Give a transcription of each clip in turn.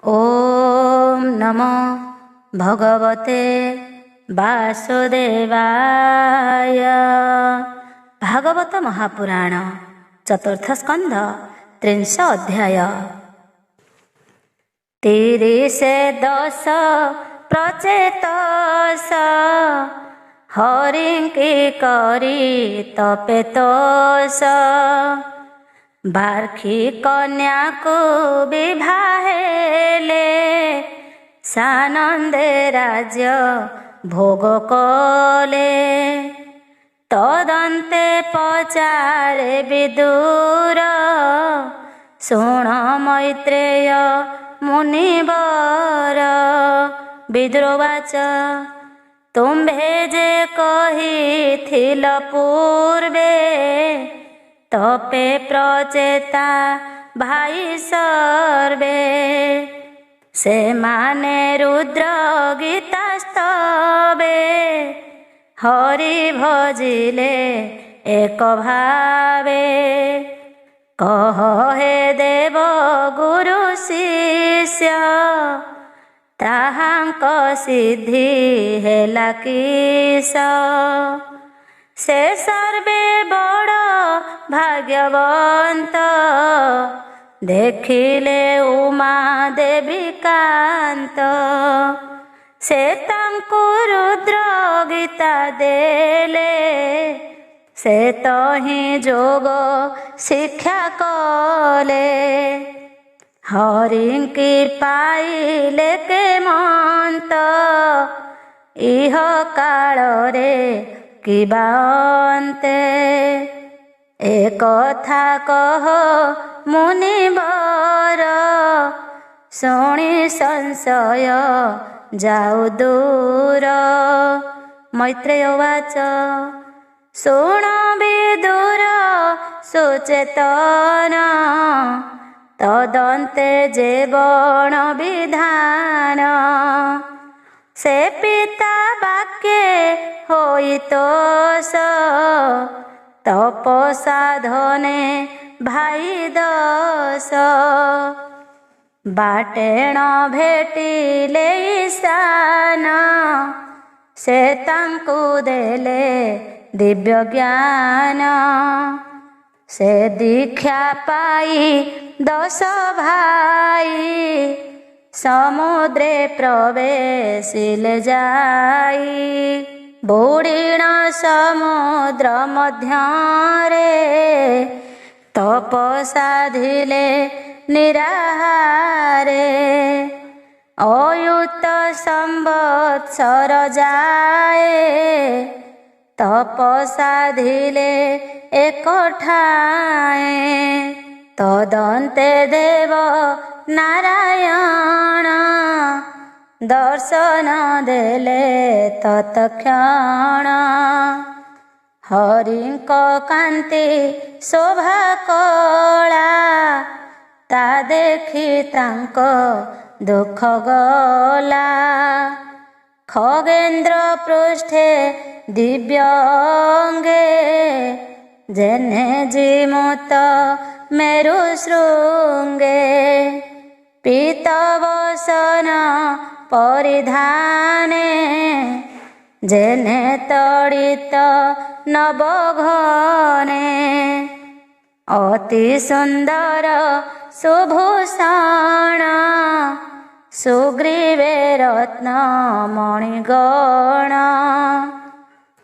ओम नमो भगवते वासुदेवाय। भागवत महापुराण चतुर्थ स्कंध 30 अध्याय। 30 प्रचेतस हरिंकी करी तपेतस। बार्खी कन्या को विवाहेले सानंदे राज्य भोग कले। तदंते पचारे विदुर शुण मैत्रेय मुनिवर। विदुरवाच तुम्भे जे कहिथिल पूर्वे तपे प्रचेता भाई सर्वे। से माने रुद्र गीता स्तवे हरि भजिले एक भावे। कह हे देव गुरु शिष्य ताहांक सिद्धि हेला किस। से सर्वे बड़ भाग्यवंत देखिले उमा देवी कांत। से तांकु रुद्र गीता देले से तो ही जोग शिक्षा कले। हरिंकी पाइले के मंत इह काल रे किबान्ते। एक कथा कह मुनिवर शुणी संशय जाऊ दूर। मैत्रेयवाच शुण विदुर सुचेतन तदन्ते जे बण विधान। से पिता वाक्ये होई तोष तपसाधने भाई दस। बाटेण भेटिले ईशान से तांकु देले दिव्य ज्ञान। से दीक्षा पाई 10 भाई समुद्रे प्रवेशिले जाई। बुड़ीण समुद्र मध्ୟରେ तपसाधिले निराहारे। अयुत संवत्सर जाए तपसाधिले एक ठाए। तदन्ते देव नारायण दर्शन देले तत्क्षण। हरिंक कांति शोभा कला ता देखि तांक दुख गला। खगेन्द्र पृष्ठे दिव्यंगे जेने जीमुत मेरु शृंगे। पीतवसन परिधाने जेने तड़ित नवघने। अति सुंदर सुभूषण सुग्रीवे रत्न मणिगण।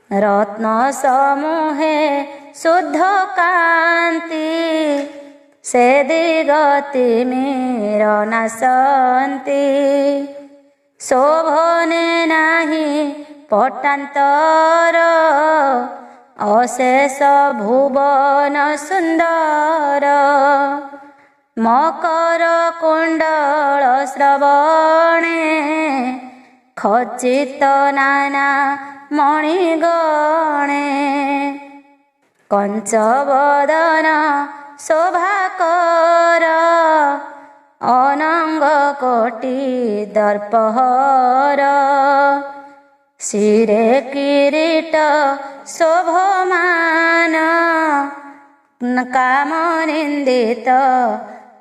रत्न समूहे शुद्ध कांति से दिगति मीर नासंती। शोभने नाही पटांतर अशेष भुवन सुंदर। मकर कुंडल श्रवणे खचित नाना मणिगणे। कंचवदन शोभाकर अनंग कोटि दर्पहर। शिरे किरीट शोभमान कामनिंदित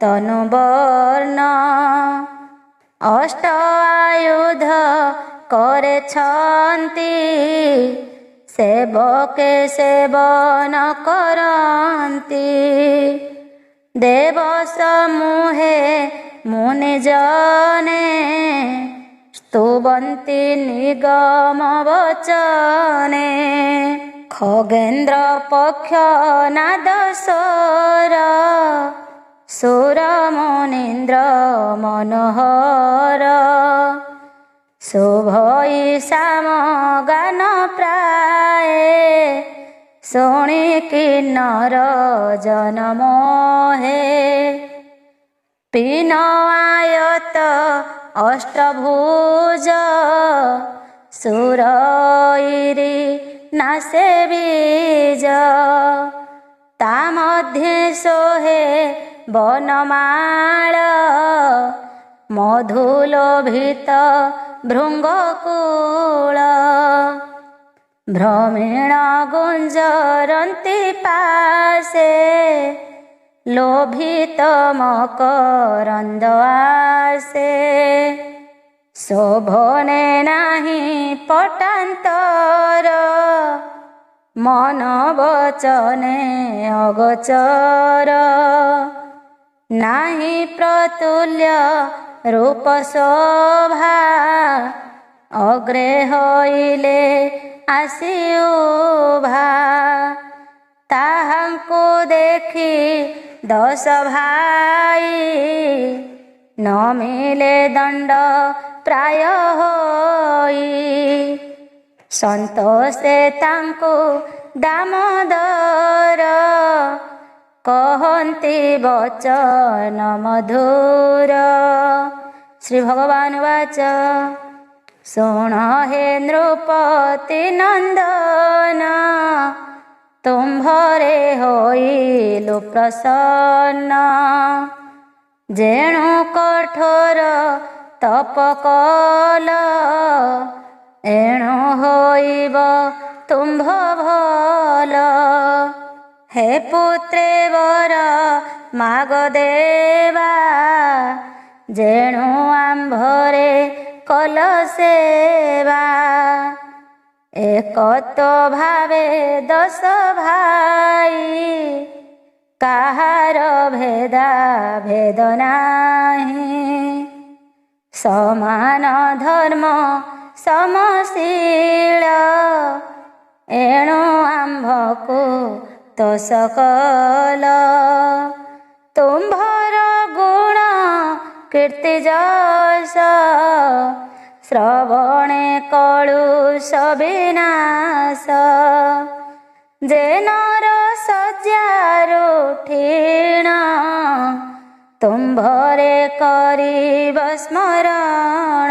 तनुवर्ण। ଅଷ୍ଟ ଆୟୁଧ କରେଛନ୍ତି, ସେବକେ ସେବନ କରନ୍ତି। ଦେବ ସମୂହେ ମୁନି ଜନେ, ସ୍ତୁବନ୍ତି ନିଗମ ବଚନେ। ଖଗେନ୍ଦ୍ର ପକ୍ଷ ନାଦ ସ୍ୱର, ସୁର ମୁନୀନ୍ଦ୍ର ମନୋହର। ଶୁଭଇ ସାମ ଗାନ ପ୍ରାୟେ, ଶୁଣି କିନ୍ନର ଜନ ମୋହେ। ପିନ ଆୟତ ଅଷ୍ଟଭୁଜ, ସୁରଇରି ନାସେ ବୀଜ। ତା ମଧ୍ୟେ ଶୋହେ ବନମାଳ, ମଧୁଲୋଭିତ ଭୃଙ୍ଗକୂଳ। ଭ୍ରମୀଣ ଗୁଞ୍ଜରନ୍ତି ପାଶେ, ଲୋଭିତ ମକରନ୍ଦ ଆସେ। ଶୋଭନେ ନାହିଁ ପଟାନ୍ତର, ମନ ବଚନେ ଅଗୋଚର। ନାହିଁ ପ୍ରତୁଲ୍ୟ ରୂପ ଶୋଭା, ଅଗ୍ରେ ହଇଲେ ଆସି ଉଭା। ତାହାଙ୍କୁ ଦେଖି ଦଶ ଭାଇ, ନ ମିଳେ ଦଣ୍ଡ ପ୍ରାୟ ହୋଇ। ସନ୍ତୋଷେ ତାଙ୍କୁ ଦାମୋଦର, କହନ୍ତି ବଚନ ମଧୁର। ଶ୍ରୀ ଭଗବାନ ବାଚ ଶୁଣ ହେ ନୃପତି ନନ୍ଦନ, ତୁମ୍ଭରେ ହୋଇଲୁ ପ୍ରସନ୍ନ। ଯେଣୁ କଠୋର ତପ କଲ, ଏଣୁ ହୋଇବ ତୁମ୍ଭ ଭଲ। ହେ ପୁତ୍ରେ ବର ମାଗ ଦେବା, ଯେଣୁ ଆମ୍ଭରେ କଲ ସେବା। ଏକତ୍ୱ ଭାବେ ଦଶ ଭାଇ, କାହାର ଭେଦା ଭେଦ ନାହିଁ। ସମାନ ଧର୍ମ ସମଶୀଳ, ଏଣୁ ଆମ୍ଭକୁ ତୋଷ କଲ। ତୁମ୍ଭର ଗୁଣ କୀର୍ତ୍ତି ଯଶ, ଶ୍ରବଣେ କଳୁଷ ବିନାଶ। ଯେ ନର ଶଯ୍ୟାରୁ ଠିଣ, ତୁମ୍ଭରେ କରିବ ସ୍ମରଣ।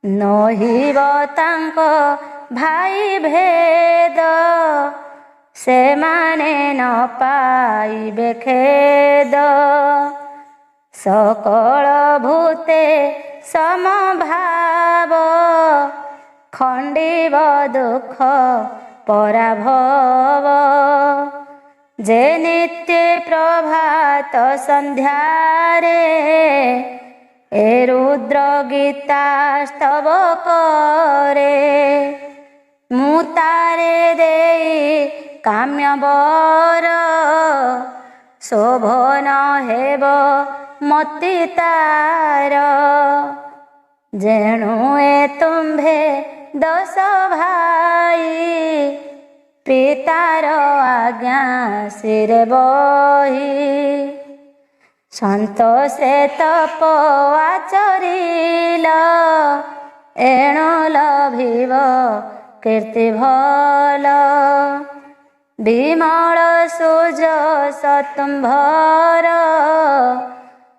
ନହିବ ତାଙ୍କ ଭାଇ ଭେଦ, ସେମାନେ ନ ପାଇବେ ଖେଦ। ସକଳ ଭୂତେ ସମଭାବ, ଖଣ୍ଡିବ ଦୁଃଖ ପରାଭବ। ଯେ ନିତ୍ୟ ପ୍ରଭାତ ସନ୍ଧ୍ୟାରେ, ଏ ରୁଦ୍ର ଗୀତା ସ୍ତବ କରେ। ମୁଁ ତାରେ ଦେଇ କାମ୍ୟ ବର, ଶୋଭନ ହେବ ମତି ତାର। ଯେଣୁ ଏ ତୁମ୍ଭେ ଦଶ ଭାଇ, ପିତାର ଆଜ୍ଞା ଶିରେ ବହି। ସନ୍ତୋଷେ ତପ ଆଚରିଲ, ଏଣୁ ଲଭିବ କୀର୍ତ୍ତି ଭଲ। ବିମଳ ସୁଯଶ ତୁମ୍ଭର,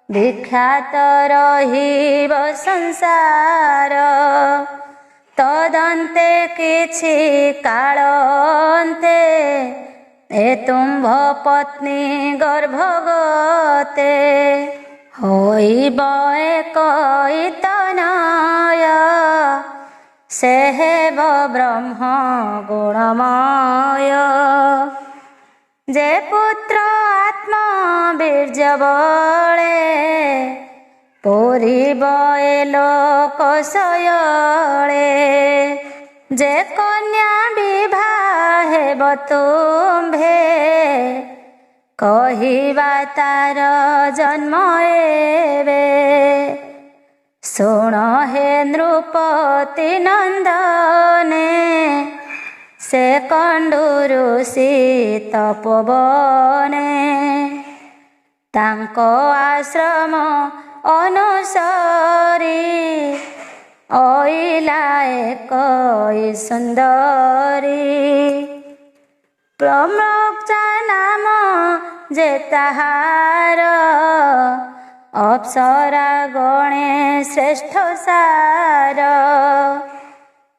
ବିଖ୍ୟାତ ରହିବ ସଂସାର। ତଦନ୍ତେ କିଛି କାଳନ୍ତେ, ଏ ତୁମ୍ଭ ପତ୍ନୀ ଗର୍ଭଗତେ। ହୋଇବ ଏକ ଇତନୟ, ସେ ହେବ ବ୍ରହ୍ମ ଗୁଣମୟ। ଯେ ପୁତ୍ର ଆତ୍ମ ବୀର୍ଯ୍ୟ ବଳେ, পুরিব এ লোক শয়লে যে কন্যা বিবাহ হেব তুম্ভে কহিবা তার জন্ম এবে শুণ হে নৃপতি নন্দনে ସେ କଣ୍ଡୁରୁ ତପୋବନେ ତାଙ୍କ ଆଶ୍ରମ ଅନୁସରି ଅଇଲା ଏକ ସୁନ୍ଦରୀ ପ୍ରମ୍ରକ୍ତା ନାମ ଯେ ତାହାର ଅପ୍ସରା ଗଣେ ଶ୍ରେଷ୍ଠ ସାର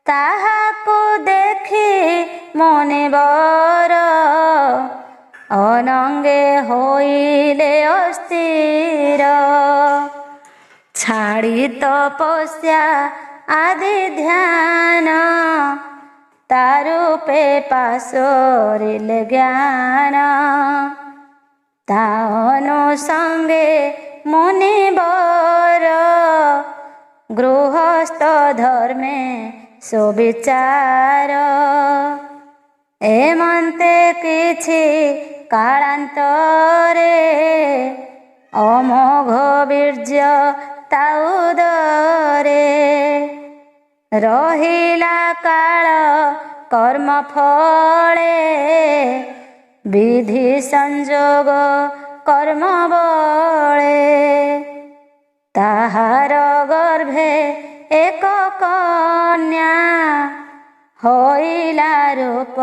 ତାହାକୁ ଦେଖି ମୁନିବର ଅନଙ୍ଗେ ହୋଇଲେ ଅସ୍ଥିର ଛାଡ଼ି ତପସ୍ୟା ଆଦି ଧ୍ୟାନ ତାରୂପେ ପାଶୋରିଲେ ଜ୍ଞାନ ତା ଅନୁସଙ୍ଗେ ମୁନିବର ଗୃହସ୍ଥ ଧର୍ମେ ସୁବିଚାର ଏମନ୍ତେ କିଛି କାଳାନ୍ତରେ ଅମୋଘ ବୀର୍ଯ୍ୟ ତା ଉଦରେ ରହିଲା କାଳ କର୍ମ ଫଳେ ବିଧି ସଂଯୋଗ କର୍ମ ବଳେ ତାହାର ଗର୍ଭେ ଏକ କନ୍ୟା ହୋଇଲା ରୂପ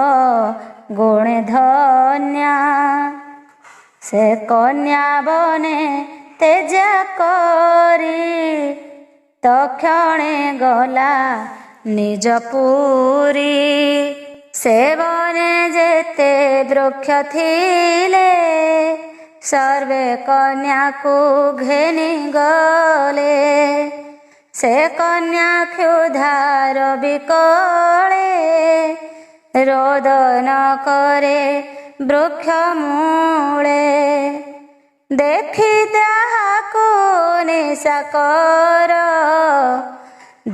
ଗୁଣେ ଧନ୍ୟା ସେ କନ୍ୟା ବନେ ତେଜା କରି ତକ୍ଷଣେ ଗଲା ନିଜ ପୁରୀ ସେ ବନେ ଯେତେ ବୃକ୍ଷ ଥିଲେ ସର୍ବେ କନ୍ୟାକୁ ଘେନି ଗଲେ ସେ କନ୍ୟା କ୍ଷୁଧାର ବିକଳେ ରୋଦନ କରେ ବୃକ୍ଷ ମୂଳେ ଦେଖି ତାହାକୁ ନିଶାକର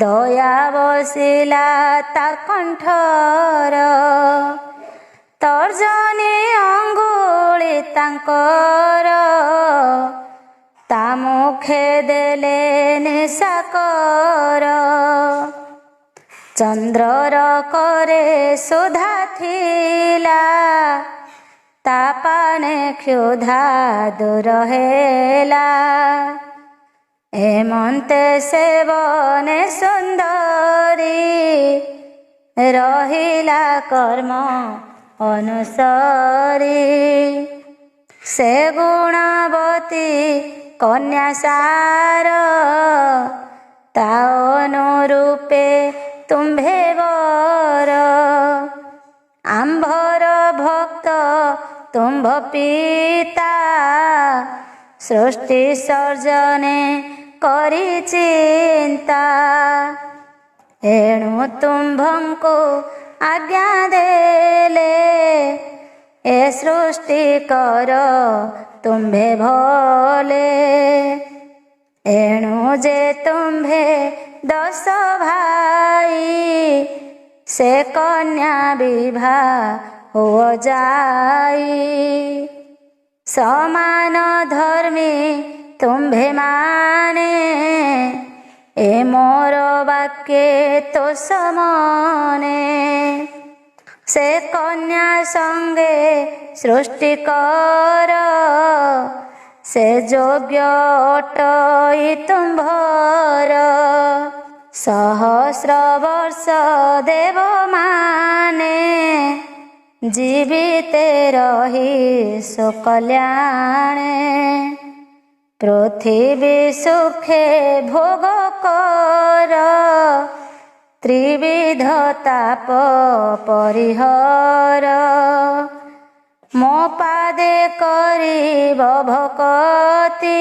ଦୟା ବସିଲା ତା କଣ୍ଠର ତର୍ଜନୀ ଅଙ୍ଗୁଳି ତାଙ୍କର ତା ମୁଖେ ଦେଲେ ନିଶାକର ଚନ୍ଦ୍ରର କରେ ସୁଧା ଥିଲା ତା ପାନେ କ୍ଷୁଧା ଦୂର ହେଲା ଏମନ୍ତେ ସେ ବନେ ସୁନ୍ଦରୀ ରହିଲା କର୍ମ ଅନୁସରି ସେ ଗୁଣବତୀ କନ୍ୟା ସାର ତା ଅନୁରୂପେ ତୁମ୍ଭେ ବର ଆମ୍ଭର ଭକ୍ତ ତୁମ୍ଭ ପିତା ସୃଷ୍ଟି ସର୍ଜନେ କରି ଚିନ୍ତା ଏଣୁ ତୁମ୍ଭଙ୍କୁ ଆଜ୍ଞା ଦେଲେ ଏ ସୃଷ୍ଟି କର ତୁମ୍ଭେ ଭଲେ ଏଣୁ ଯେ ତୁମ୍ଭେ 10 ଭାଇ ସେ କନ୍ୟା ବିବାହ ହୁଅ ଯାଇ ସମାନ ଧର୍ମୀ ତୁମ୍ଭେ ମାନେ ଏ ମୋର ବାକ୍ୟେ ତୋ ସମନେ ସେ କନ୍ୟା ସଙ୍ଗେ ସୃଷ୍ଟି କର ସେ ଯୋଗ୍ୟ ଅଟଇ ତୁମ୍ଭର ସହସ୍ର ବର୍ଷ ଦେବ ମାନେ ଜୀବିତେ ରହି ସୁକଲ୍ୟାଣେ ପୃଥିବୀ ସୁଖେ ଭୋଗ କର ତ୍ରିବିଧ ତାପ ପରିହର ମୋ ପାଦେ କରିବ ଭକତି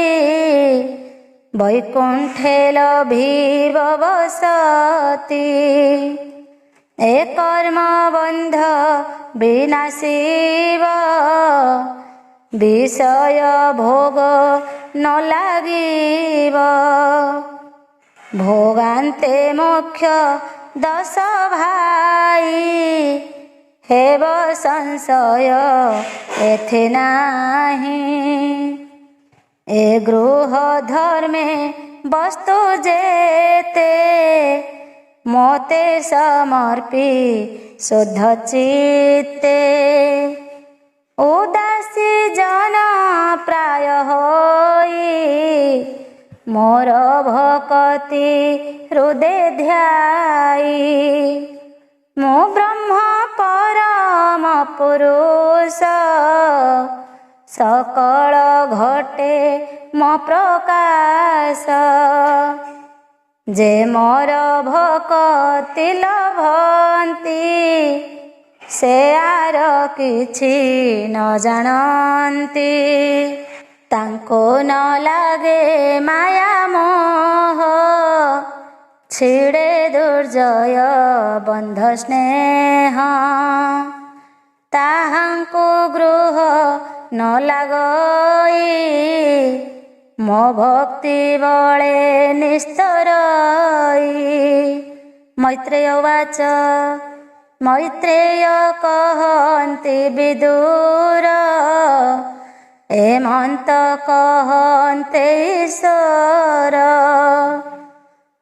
ବୈକୁଣ୍ଠେ ଲଭିବ ବସତି ଏ କର୍ମ ବନ୍ଧ ବିନାଶିବ विषय भोग न लागिब भोगान्ते मोक्ष दश भाई हेब संशय एथे नाही ए गृह धर्मे वस्तु जेते मोते समर्पी शुद्ध चित्ते उदासी जन प्राय होई मोर भक्ति हृदय ध्याई मो ब्रह्म परम पुरुष सकल घटे मो प्रकाश जे मोर भक्ति लभन्ति से आर किछि न जानन्ति तांको न लागे माया मोह छिड़े दुर्जय बंध स्नेह ताहांको गृह न लागई मो भक्ति बळे निस्तरई मैत्रेय उवाच मैत्रेय कहन्ति विदुर एमंत कहन्ते ईश्वर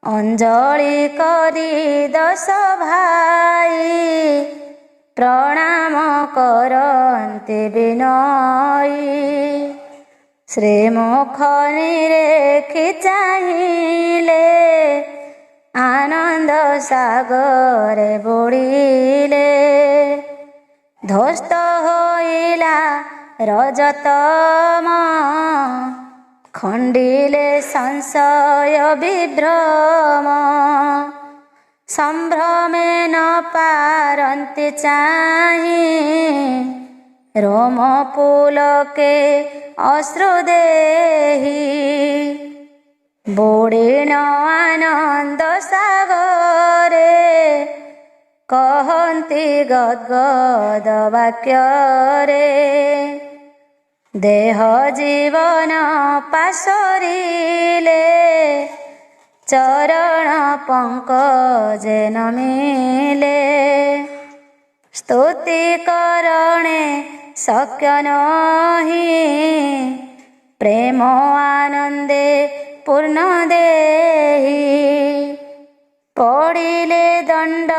अंजलि करी दश भाई प्रणाम करन्ति विनयी श्रीमुख निरेखि चाहिले आनंद सागरे बुड़िले ध्वस्त होइला रजतम खंडिले संशय विभ्रम संभ्रमे न पारन्ति चाहि रोम पुलके अश्रुदेहि बुड़िन आनंद सागरे कहन्ति गद्गद वाक्यरे देह जीवन पाशरिले चरण पंकजे नमिले स्तुति करणे शक्य नहि प्रेम आनंदे पूर्ण देहि पड़िले दंड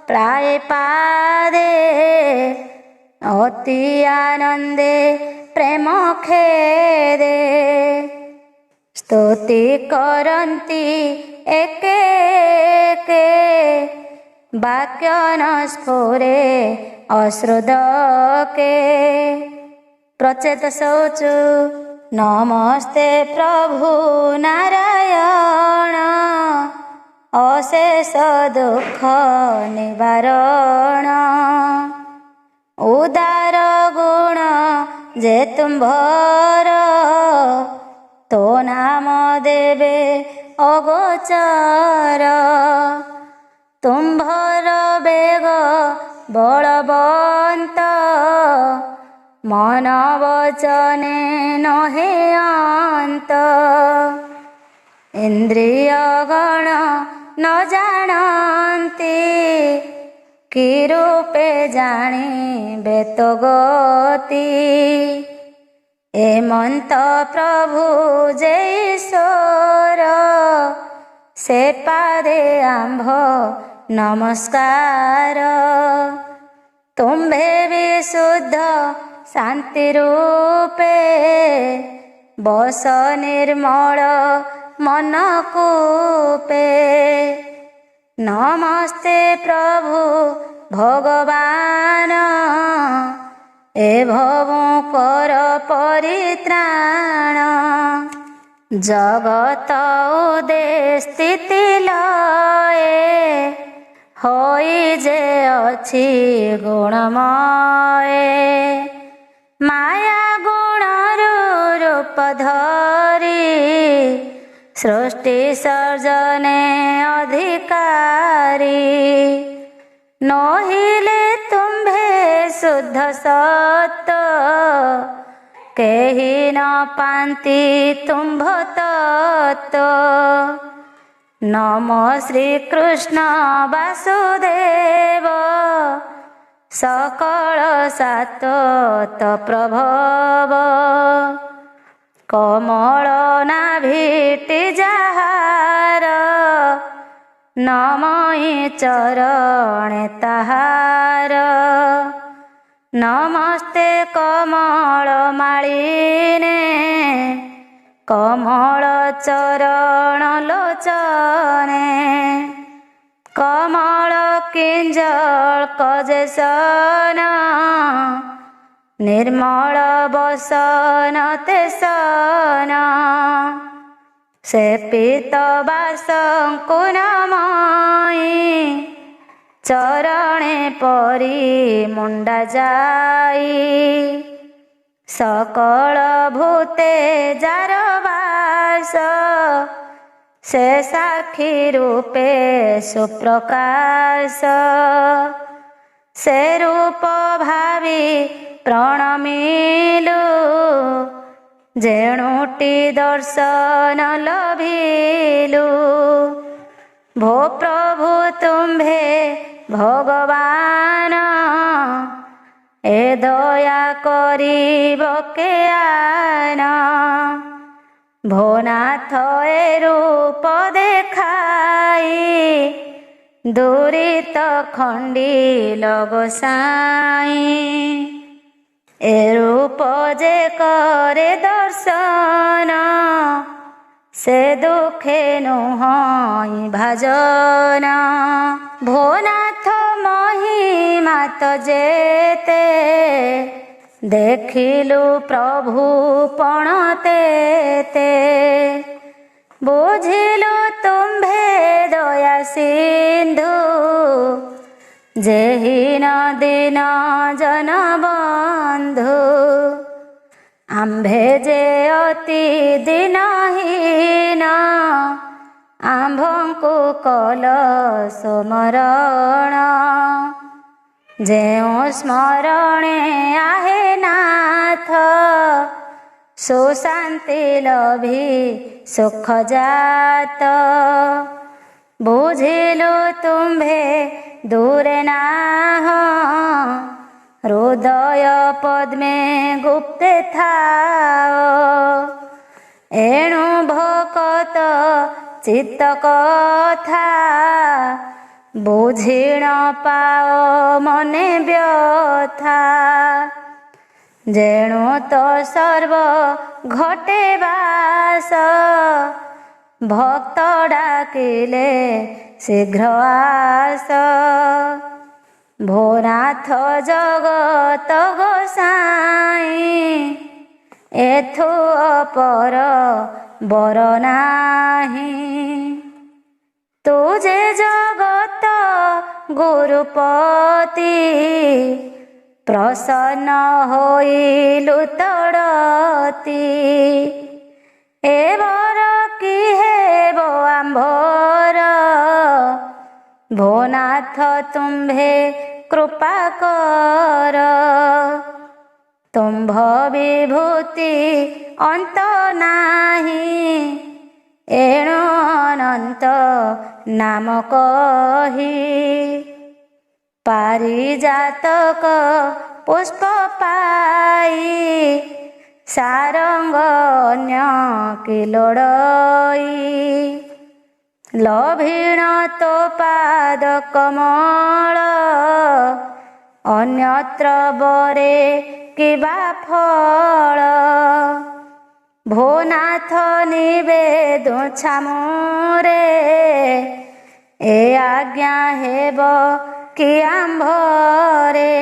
प्राय पादे अति आनंदे प्रेम खेदे स्तुति करन्ति एके एके वाक्य न स्फुरे अश्रुदके प्रचेत शौचु नमस्ते प्रभु नारायण अशेष दुख निवारण उदार गुण जे तुम्भर तो नाम देवे अगोचर तुम्भर बेग बलवंत मन वचने नहे अंत इंद्रिय गण न जानन्ति कि रूपे जानिबे तो गति एमंत प्रभु जे ईश्वर से पादे आंभ नमस्कार तुम्भे विशुद्ध शांति रूपे बस निर्मल मन कूपे नमस्ते प्रभु भगवान ए भवो कर परित्राण जगत उदे स्थिति लये होई जे अछि गुणमय माया गुण रूप धरी सृष्टि सर्जने अधिकारी नहिले तुम्भे शुद्ध सत्व केहि न पान्ति तुम्भ तत्त्व। नमो श्रीकृष्ण वासुदेव सकल सात्वत प्रभव। कमल नाभिटी जाहार नमई चरणे ताहार। नमस्ते कमल मालिने कमल चरण लोचने। कमल किंजल कजेसन निर्मल बसन तेसन। से पीत बासंकुनमयी चरणे परी मुंडा जाई। सकल भूते जार वास से साक्षी रूपे सुप्रकाश। से रूप भावी प्रणमिलु जेणुटी दर्शन लभिलु। भो प्रभु तुम्भे भगवान ए दया करिब के आन। भोनाथ ए रूप देखाई दुरित खंडिल गोसाई। ए रूप जे करे दर्शन से दुखे नुहई भाजन। भोनाथ महिमा तो जेते देखिलु प्रभु पण तेते। बुझिलु तुम्भे दया सिंधु जेहि न दीन जन बंधु। आम्भे जे अति दीनहीन आम्भଙ୍କୁ कल स्मरण। जेउ स्मरणे आहे नाथ सुशांति लभी सुख जात। बुझिलु तुम्भे दूरे नाह हृदय पद्मे गुप्ते थाओ। एणु भकत चित्त कथा बुझि न पाओ मने व्यथा। जेणु तो सर्व घटे बास भक्त डाकिले शीघ्र आस। भोनाथ जगत गोसाई एथु अपर बर नाही। तुझे जगत गुरुपति प्रसन्न होइलु तड़ती। एबर कि हेब आम्भर भोनाथ तुम्भे कृपा कर। तुम्भ विभूति अंत नाही एणु अनंत नाम कही। पारिजातक पुष्प पाई सारंग अन्य कि लोड़ई। लभिण तो पाद कमल अन्यत्र बरे किबा फल। भोनाथ निवेदु छामुरे ए आज्ञा हेब कि आम्भरे।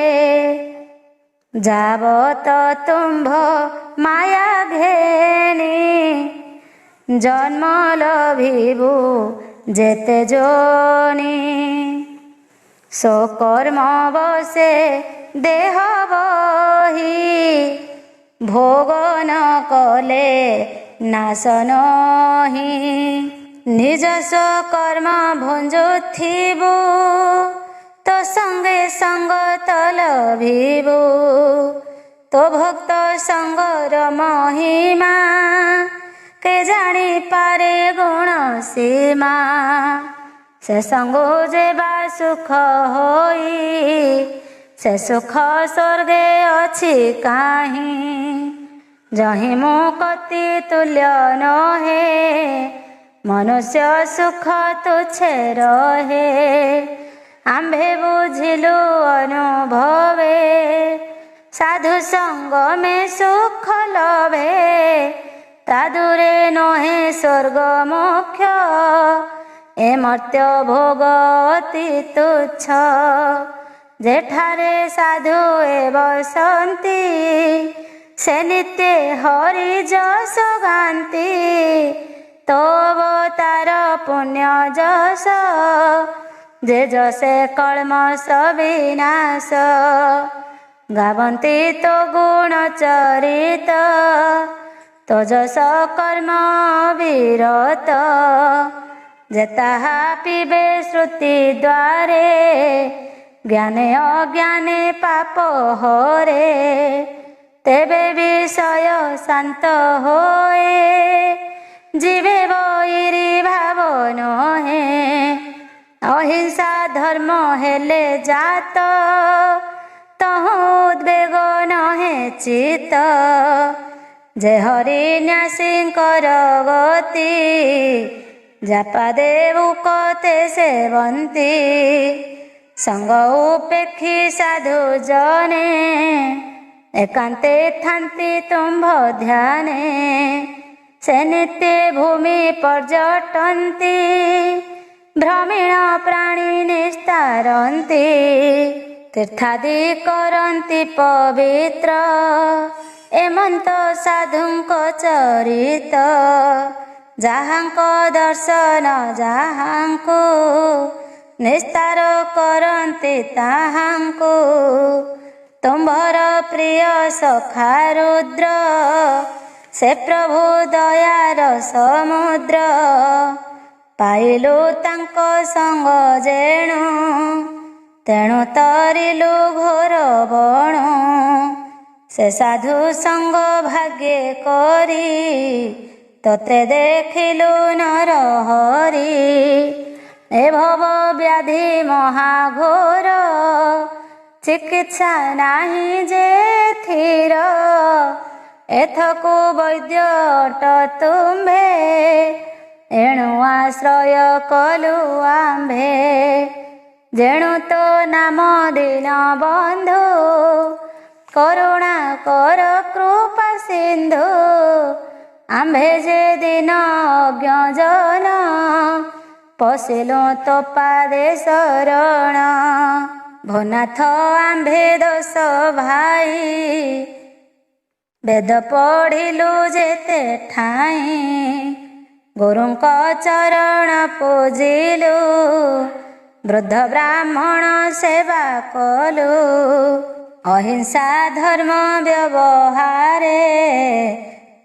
जाबत तुम्भ माया घेनी जन्म लभिबु जेते जोनी। सो कर्म बसे देह बही भोग न कले नाश नही। निज स्वकर्म भुंजुथिबु तो संगे संगत लभिबु। तो भक्त संगर महिमा के जानी पारे गुण सीमा से संगो जेबा सुख होई से सुख स्वर्गे अछि काहीं जहि मुक्ति तुल्य नहे मनुष्य सुख तुच्छे रहे आम्भे बुझिलु अनुभवे साधु संग में सुख लभे तादुरे नहे स्वर्ग मोक्ष ए मर्त्य भोग अति तुच्छ जेठारे साधु ए बसंती से नित्य हरि जस गांती तो तार पुण्य जस जे जसे कल्मष विनाश गावंती तो गुण चरित तो जस कर्म विरत जे ताहा पीबे श्रुति द्वारे ज्ञाने अज्ञाने पाप हरे तेबे विषय शांत होए जीवे वैरी भाव नहे अहिंसा धर्म हेले जात तहु उद्वेग नहे चित जे हरि न्यासींकर गति जापा देवु कते सेवंती संग उपेक्षी साधु जने एकांते थांती तुम्भ ध्याने से नित्य भूमि पर्यटन्ति भ्रमीण प्राणी निस्तारन्ति तीर्थादि करन्ति पवित्र एमंत साधुंक चरित जाहांक दर्शन जाहांकु निस्तार करन्ति ताहांकु तुम्भर प्रिय सखा रुद्र से प्रभु दयार समुद्र पाइलु तांक संग जेणु तेणु तरिलु घोर बणु से साधु संग भाग्ये करी तोते देखिलु नर हरि ए भव व्याधि महाघोर चिकित्सा नाही जे थीर एथको वैद्य अट तुम्भे एणु आश्रय कलु आम्भे जेणु तो नाम दीन बंधु करुणा कर कृपा सिंधु आम्भे जे दिन अज्ञजन पशिलु तो पादे शरण भनाथ आम्भे दोष भाई वेद पढ़िलु जेते ठाई गुरुंक चरण पूजिलु वृद्ध ब्राह्मण सेवा कलु अहिंसा धर्म व्यवहारे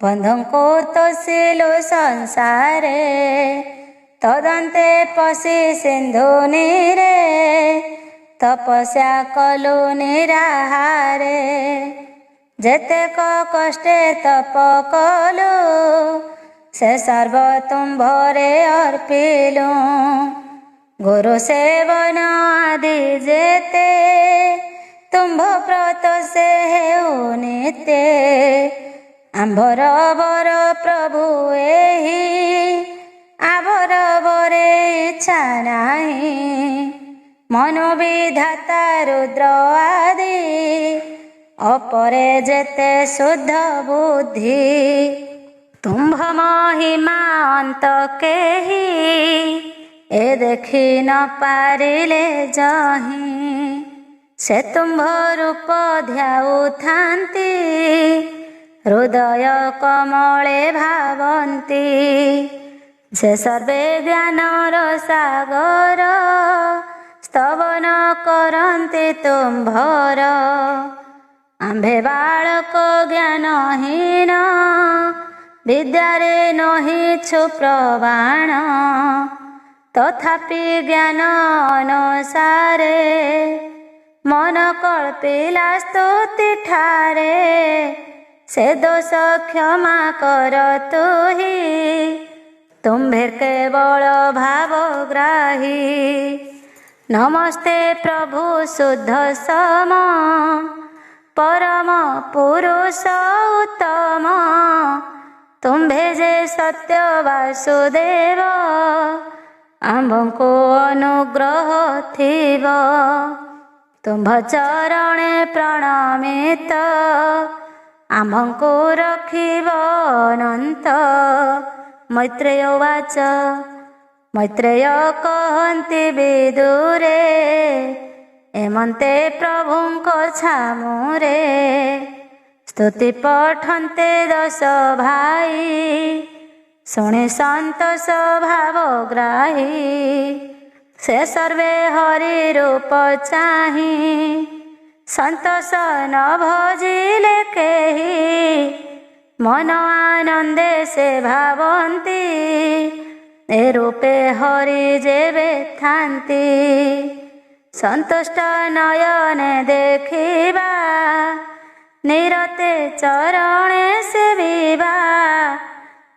बंधुंको तोषिलु संसारे तदंते पशि सिंधु नीरे तपस्या कलु निराहारे जेतेक कष्टे तप कलु से सर्व तुम्भरे अर्पिलु गुरु सेवन आदि जेते तुम्भ व्रत से हेउ नित्य आंभर बर प्रभु एहि आभर बरे इच्छा नाही मनु विधाता रुद्र आदि अपरे जेते शुद्ध बुद्धि तुम्भ महिमा अंत केहि ए देखि न पारिले जहि से तुम्भ रूप ध्याउ थांती हृदय कमले भावंती से सर्वे ज्ञानर सागर स्तवन करन्ति तुम्भर आम्भे बालक ज्ञानहीन विद्यारे नहिछु प्रवाण तथापि ज्ञान अनुसारे मन कल्पिला स्तुति ठारे से दोष क्षमा कर तुही तुम्भे केवल भावग्राही। नमस्ते प्रभु शुद्ध सम परम पुरुष उत्तम तुम्भे जे सत्य वासुदेव आम्भको अनुग्रह थिव। तुम्भ चरणे प्रणमित आम्भको रखिव अनंत। मैत्रेय उवाच मैत्रेय कहन्ति विदुरे एमन्ते प्रभुंको छामुरे स्तुति पठन्ते दश भाई शुणे सन्तोष भावग्राही। से सर्वे हरि रूप चाहि सन्तोष न भजिले केहि मन आनंदे से भावन्ति ए रूपे हरि जेबे थान्ति। सन्तुष्ट नयने देखिबा निरते चरणे सेविबा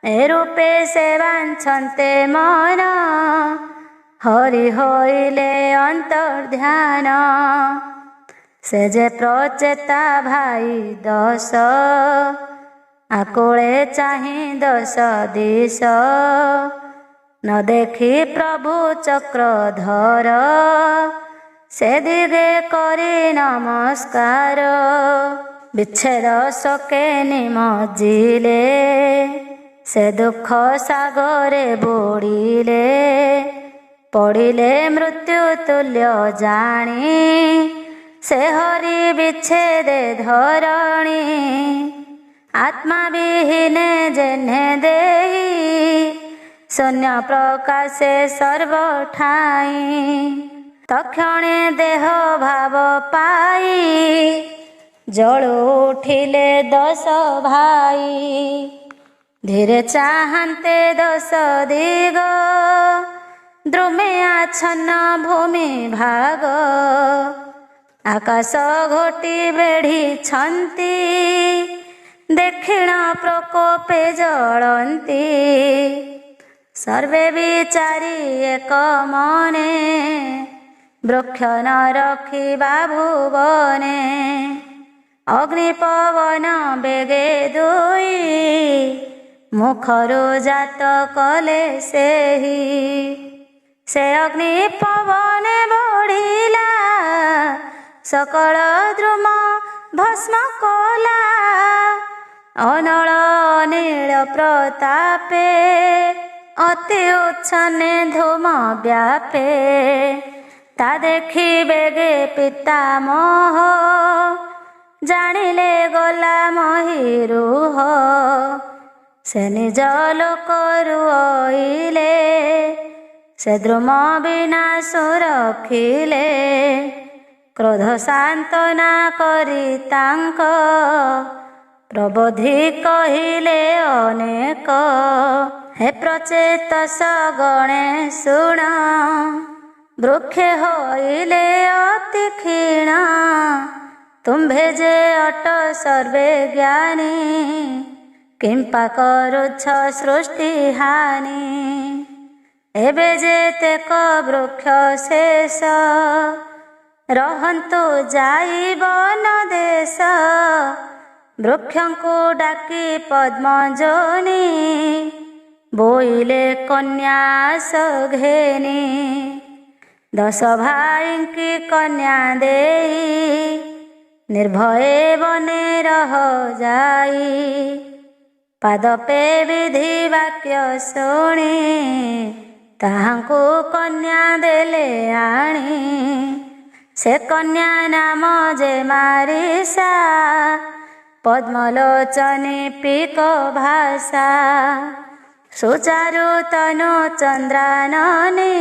ए रूपे से वाञ्छन्ते मन हरि होइले अंतर्ध्यान। से जे प्रचेता भाई दश आकुले चाहि दश दिश न देखि प्रभु चक्रधर से दिगे करी नमस्कार। विच्छेद शोके निमज्जिले से दुख सागरे बुड़िले पड़िले मृत्यु तुल्य जानी से हरि विच्छेदे धरणी। आत्मा विहीने जेन्हे देही शून्य प्रकाशे सर्वठाई तक्षणे देह भाव पाई जल उठिले दश भाई। धीरे चाहन्ते दश दिग द्रुमे आच्छन्न भूमि भाग आकाश घोटी बेढ़ी छन्ति दक्षिण प्रकोपे जलन्ति। सर्वे विचारी एक मने वृक्ष न रखिबा भुवने अग्नि पवन बेगे दुई मुखरु जात कले सेही। से अग्नि पवन बढ़िला सकल द्रुम भस्म कला अनल अनिल प्रतापे अति उच्छने धूम व्यापे। ता देखि बेगे पितामह जानिले गला महिरुह से निज लोकरु आइले से द्रुम विनाश रखिले। क्रोध सांत्वना करी तांक प्रबोधि कहिले अनेक। हे प्रचेत सगणे शुण वृक्षे होइले अति क्षीण तुम्भे जे अट सर्वे ज्ञानी किंपा करुछ सृष्टि हानि। एबे जेतेक वृक्ष शेष रहन्तु जाई वन देश वृक्षंकु डाकी पद्मजनी बोइले कन्या सघेनी। दश भाई की कन्या देई निर्भये बने रह जाई। पादपे विधि वाक्य शुणी ताहांकु कन्या देले आणी। से कन्या नाम जे मारिसा पद्मलोचनी पीक भाषा। सुचारु तनु चंद्राननी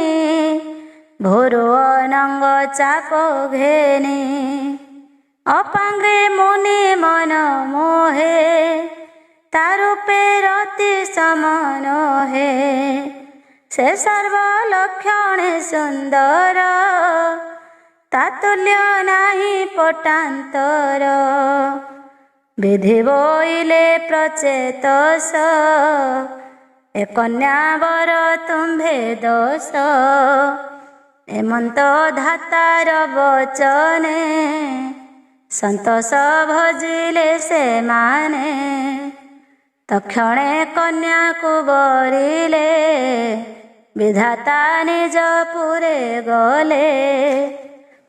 भोरु अनंग चाप घेनी। अपांगे मुनि मन मोहे तारूपे रति समन हे। से सर्व लक्षणे सुंदर ତାତୁଲ୍ୟ ନାହିଁ ପଟାନ୍ତର। ବିଧି ବୋଇଲେ ପ୍ରଚେତସ, ଏ କନ୍ୟା ବର ତୁମ୍ଭେ ଦୋଷ। ଏମନ୍ତ ଧାତାର ବଚନେ, ସନ୍ତୋଷ ଭଜିଲେ ସେମାନେ। ତକ୍ଷଣେ କନ୍ୟାକୁ ବରିଲେ, ବିଧାତା ନିଜ ପୁରେ ଗଲେ।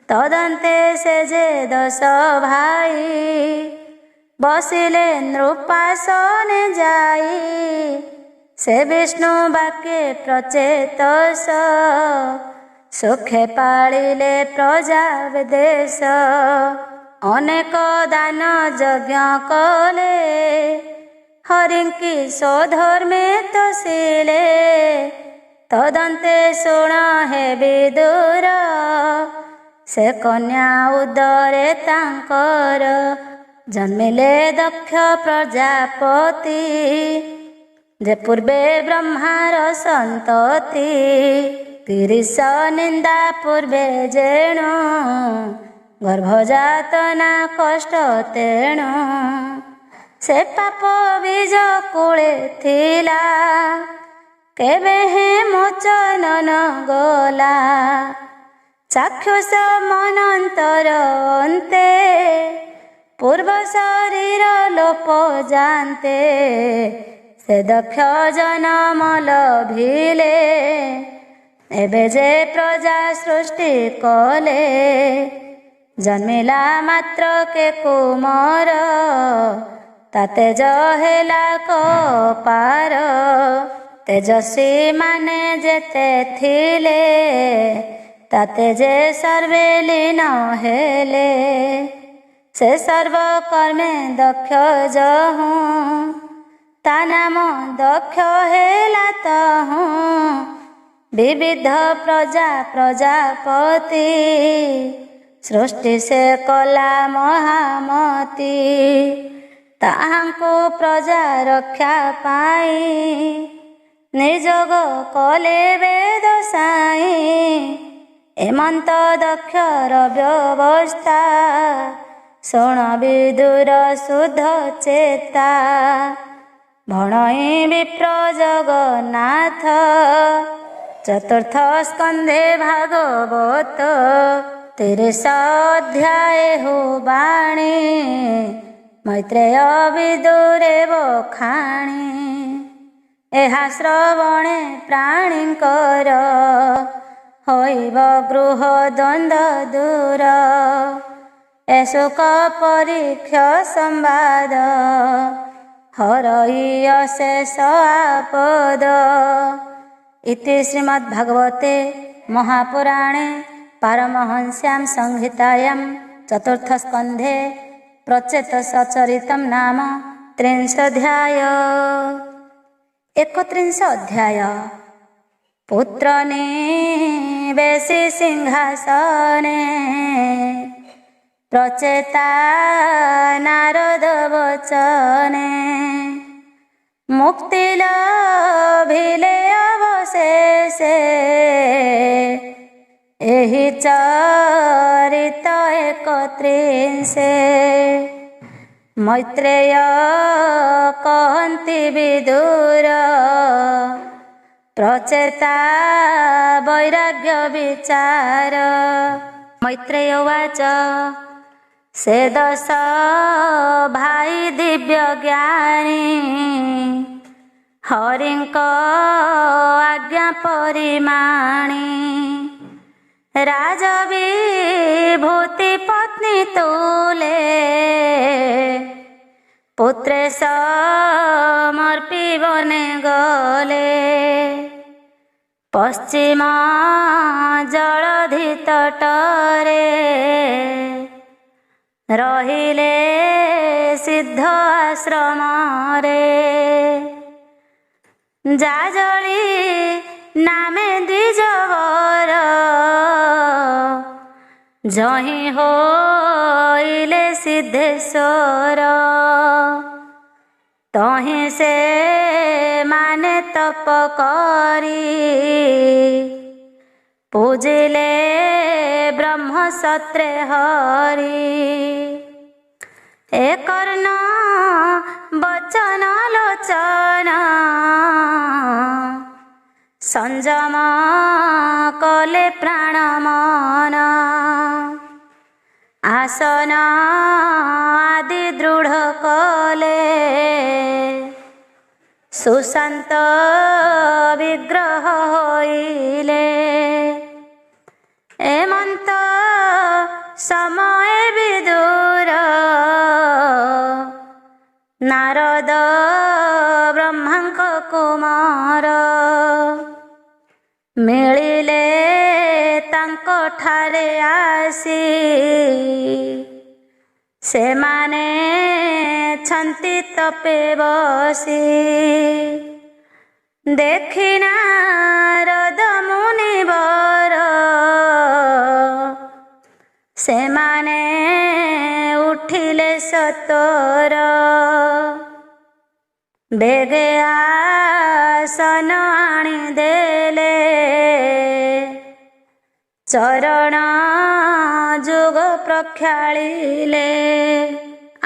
ତଦନ୍ତେ ସେ ଯେ 10 ଭାଇ, ବସିଲେ ନୃପାସନେ ଯାଇ। ସେ ବିଷ୍ଣୁ ବାକ୍ୟେ ପ୍ରଚେତସ, ସୁଖେ ପାଳିଲେ ପ୍ରଜା ବିଦେଶ। ଅନେକ ଦାନ ଯଜ୍ଞ କଲେ, ହରିଙ୍କି ସ୍ୱଧର୍ମେ ତୋଷିଲେ। ତଦନ୍ତେ ଶୁଣ ହେ ବିଦୁର, ସେ କନ୍ୟା ଉଦରେ ତାଙ୍କର। ଜନ୍ମିଲେ ଦକ୍ଷ ପ୍ରଜାପତି, ଯେ ପୂର୍ବେ ବ୍ରହ୍ମାର ସନ୍ତତି। 30 ନିନ୍ଦା ପୂର୍ବେ ଯେଣୁ, ଗର୍ଭଜାତନା କଷ୍ଟ ତେଣୁ। ସେ ପାପ ବୀଜ କୁଳେ ଥିଲା, କେବେ ହେ ମୋଚନ ନ ଗଲା। ଚାକ୍ଷୁଷ ମନନ୍ତର ଅନ୍ତେ, ପୂର୍ବ ଶରୀର ଲୋପ ଜାନ୍ତେ। ସେ ଦକ୍ଷ ଜନମ ଲଭିଲେ, ଏବେ ଯେ ପ୍ରଜା ସୃଷ୍ଟି କଲେ। ଜନ୍ମିଲା ମାତ୍ରକେ କୁମର, ତା ତେଜ ହେଲା କପାର। ତେଜସ୍ୱୀ ମାନେ ଯେତେ ଥିଲେ, ତା ତେଜେ ସର୍ବେ ଲୀନ ହେଲେ। ସେ ସର୍ବକର୍ମେ ଦକ୍ଷ ଯହୁଁ, ତା ନାମ ଦକ୍ଷ ହେଲା ତହୁଁ। ବିବିଧ ପ୍ରଜା ପ୍ରଜାପତି, ସୃଷ୍ଟି ସେ କଲା ମହାମତି। ତାହାଙ୍କୁ ପ୍ରଜା ରକ୍ଷା ପାଇଁ, ନିଯୋଗ କଲେ ବେଦ ସାଇ। ଏମନ୍ତ ଦକ୍ଷର ବ୍ୟବସ୍ଥା, ଶୁଣ ବିଦୁର ଶୁଦ୍ଧ ଚେତା। ଭଣଇ ବିପ୍ର ଜଗନ୍ନାଥ, ଚତୁର୍ଥ ସ୍କନ୍ଧେ ଭାଗବତ। 30 ଅଧ୍ୟାୟ ହୁ ବାଣୀ, ମୈତ୍ରେୟ ବିଦୁରେ ବଖାଣି। ଏହା ଶ୍ରବଣେ ପ୍ରାଣୀଙ୍କର, ହୋଇବ ଗୃହ ଦ୍ୱନ୍ଦ୍ୱ ଦୂର। ଏ ଶୋକ ପରୀକ୍ଷ ସମ୍ବାଦ, ହରଇ ଅଶେଷ ଆପଦ। ଇତି ଶ୍ରୀମଦ୍ଭାଗବତେ ମହାପୁରାଣେ ପାରମହଂସ୍ୟାଂ ସଂହିତାୟାଂ ଚତୁର୍ଥ ସ୍କନ୍ଧେ ପ୍ରଚେତସ ଚରିତಂ ନାମ 30 ଅଧ୍ୟାୟ। 31 ଅଧ୍ୟାୟ। ପୁତ୍ର ନିବେଶି ସିଂହାସନେ, ପ୍ରଚେତା ନାରଦ ବଚନେ। ମୁକ୍ତି ଲଭିଲେ ଅବଶେଷେ, ଏହି ଚରିତ 31। ମୈତ୍ରେୟ କହନ୍ତି ବିଦୁର, ପ୍ରଚେତା ବୈରାଗ୍ୟ ବିଚାର। ମୈତ୍ରେୟ ଉବାଚ, ସେ 10 ଭାଇ ଦିବ୍ୟ ଜ୍ଞାନୀ, ହରିଙ୍କ ଆଜ୍ଞା ପରିମାଣି। ରାଜବିଭୂତି ପତ୍ନୀ ତୁଲେ, ପୁତ୍ରେ ସମର୍ପି ବନେ ଗଲେ। ପଶ୍ଚିମ ଜଳଧି ତଟରେ, ରହିଲେ ସିଦ୍ଧ ଆଶ୍ରମରେ। ଯାଜଳି ନାମେ ଦ୍ୱିଜବର, ଯହିଁ ହୋଇଲେ ସିଦ୍ଧେଶ୍ୱର। ତହିଁ ସେ ମାନେ ତପ କରି, पूजिले ब्रह्म सत्रे हरि। ए कर्ण वचन लोचन संयम कले प्राण मन। आसन आदि दृढ़ कले सुशांत विग्रह होइले। एमंत समय विदुर नारद ब्रह्मांक कुमार। मिलिले तांको ठारे आसी सेमाने छंती तपे बसी। देखि नारद मुनिवर सेमाने उठिले सतोर। बेगे आसन आनी देले चरण जुग प्रख्यालिले।